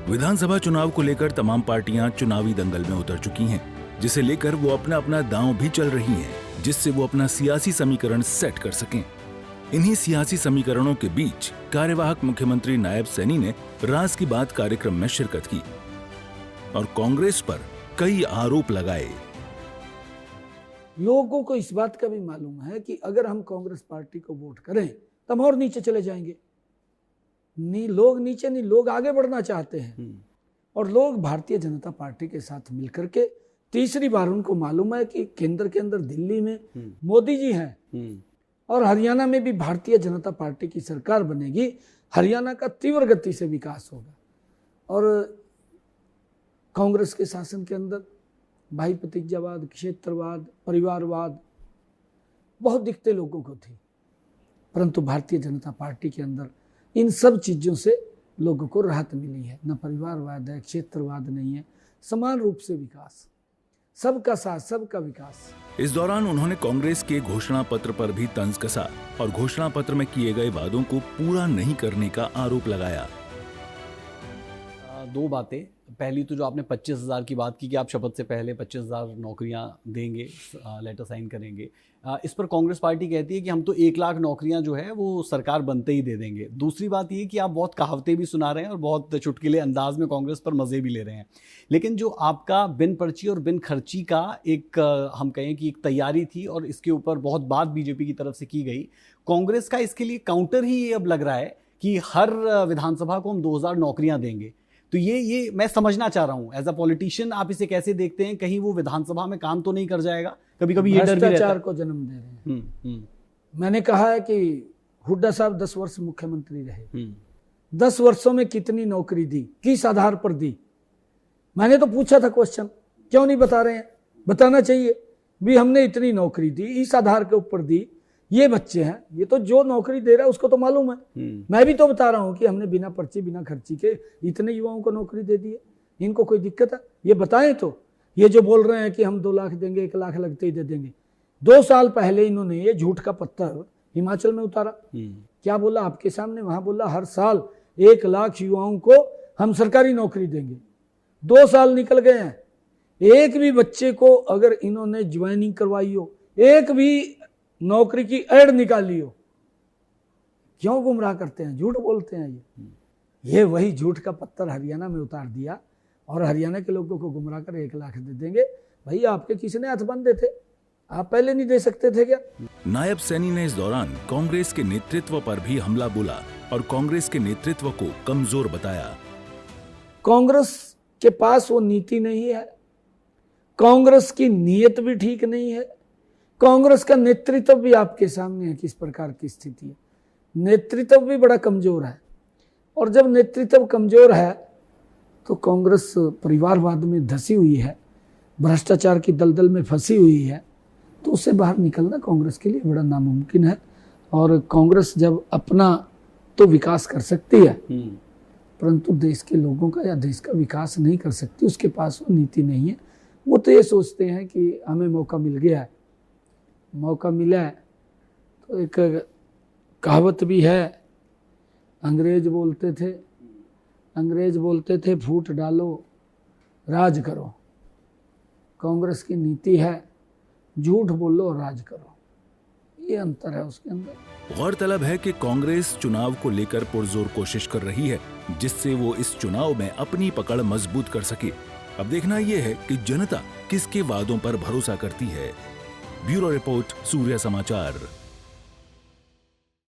विधानसभा चुनाव को लेकर तमाम पार्टियां चुनावी दंगल में उतर चुकी हैं, जिसे लेकर वो अपना अपना दांव भी चल रही हैं, जिससे वो अपना सियासी समीकरण सेट कर सकें। इन्हीं सियासी समीकरणों के बीच कार्यवाहक मुख्यमंत्री नायब सैनी ने राज की बात कार्यक्रम में शिरकत की और कांग्रेस पर कई आरोप लगाए। लोगों को इस बात का भी मालूम है कि अगर हम कांग्रेस पार्टी को वोट करें तो हम और नीचे चले जाएंगे। लोग नीचे नहीं, लोग आगे बढ़ना चाहते हैं और लोग भारतीय जनता पार्टी के साथ मिलकर के तीसरी बार उनको मालूम है कि केंद्र के अंदर दिल्ली में मोदी जी हैं और हरियाणा में भी भारतीय जनता पार्टी की सरकार बनेगी। हरियाणा का तीव्र गति से विकास होगा और कांग्रेस के शासन के अंदर भाई भतीजावाद, क्षेत्रवाद, परिवारवाद बहुत दिखते लोगों को थी, परंतु भारतीय जनता पार्टी के अंदर इन सब चीजों से लोगों को राहत मिली है। न परिवारवाद है, क्षेत्रवाद नहीं है, समान रूप से विकास, सबका साथ, सबका विकास। इस दौरान उन्होंने कांग्रेस के घोषणा पत्र पर भी तंज कसा और घोषणा पत्र में किए गए वादों को पूरा नहीं करने का आरोप लगाया। दो बातें, पहली तो जो आपने 25,000 की बात की कि आप शपथ से पहले 25,000 नौकरियां देंगे, लेटर साइन करेंगे। इस पर कांग्रेस पार्टी कहती है कि हम तो 1 लाख नौकरियां जो है वो सरकार बनते ही दे देंगे। दूसरी बात ये कि आप बहुत कहावतें भी सुना रहे हैं और बहुत चुटकुले अंदाज में कांग्रेस पर मज़े भी ले रहे हैं। लेकिन जो आपका बिन पर्ची और बिन खर्ची का एक हम कहें कि एक तैयारी थी और इसके ऊपर बहुत बात बीजेपी की तरफ से की गई, कांग्रेस का इसके लिए काउंटर ही ये अब लग रहा है कि हर विधानसभा को हम 2,000 नौकरियां देंगे। तो ये मैं समझना चाह रहा हूं, एज अ पॉलिटिशियन आप इसे कैसे देखते हैं? कहीं वो विधानसभा में काम तो नहीं कर जाएगा? कभी कभी ये डर भी रहता है। भ्रष्टाचार को जन्म दे रहे हैं। मैंने कहा है कि हुड्डा साहब 10 वर्ष मुख्यमंत्री रहे, 10 वर्षों में कितनी नौकरी दी, किस आधार पर दी? मैंने तो पूछा था क्वेश्चन, क्यों नहीं बता रहे हैं? बताना चाहिए भी हमने इतनी नौकरी दी, इस आधार के ऊपर दी, ये बच्चे हैं, ये तो जो नौकरी दे रहा है उसको तो मालूम है। मैं भी तो बता रहा हूं कि हमने बिना पर्ची बिना खर्ची के इतने युवाओं को नौकरी दे दी है। इनको कोई दिक्कत है? ये बताएं तो। ये जो बोल रहे हैं कि हम 2 लाख देंगे, 1 लाख लगते ही दे देंगे, 2 साल पहले इन्होंने ये झूठ का पत्थर हिमाचल में उतारा। क्या बोला आपके सामने? वहां बोला हर साल 1 लाख युवाओं को हम सरकारी नौकरी देंगे। 2 साल निकल गए हैं, एक भी बच्चे को अगर इन्होंने ज्वाइनिंग करवाई हो, एक भी नौकरी की एड निकाली हो, क्यों गुमराह करते हैं, झूठ बोलते हैं। ये वही झूठ का पत्थर हरियाणा में उतार दिया और हरियाणा के लोगों को गुमराह कर 1 लाख दे देंगे। भाई आपके किसने हाथ बांधे थे? आप पहले नहीं दे सकते थे क्या? नायब सैनी ने इस दौरान कांग्रेस के नेतृत्व पर भी हमला बोला और कांग्रेस के नेतृत्व को कमजोर बताया। कांग्रेस के पास वो नीति नहीं है, कांग्रेस की नीयत भी ठीक नहीं है, कांग्रेस का नेतृत्व भी आपके सामने है किस प्रकार की स्थिति है। नेतृत्व भी बड़ा कमजोर है और जब नेतृत्व कमजोर है तो कांग्रेस परिवारवाद में धसी हुई है, भ्रष्टाचार की दलदल में फंसी हुई है, तो उससे बाहर निकलना कांग्रेस के लिए बड़ा नामुमकिन है। और कांग्रेस जब अपना तो विकास कर सकती है परंतु देश के लोगों का या देश का विकास नहीं कर सकती, उसके पास वो नीति नहीं है। वो तो ये सोचते हैं कि हमें मौका मिल गया है, मौका मिला है। तो एक कहावत भी है, अंग्रेज बोलते थे फूट डालो राज करो। कांग्रेस की नीति है झूठ बोलो राज करो, ये अंतर है उसके अंदर। गौरतलब है कि कांग्रेस चुनाव को लेकर पुरजोर कोशिश कर रही है, जिससे वो इस चुनाव में अपनी पकड़ मजबूत कर सके। अब देखना यह है कि जनता किसके वादों पर भरोसा करती है। ब्यूरो रिपोर्ट, सूर्य समाचार।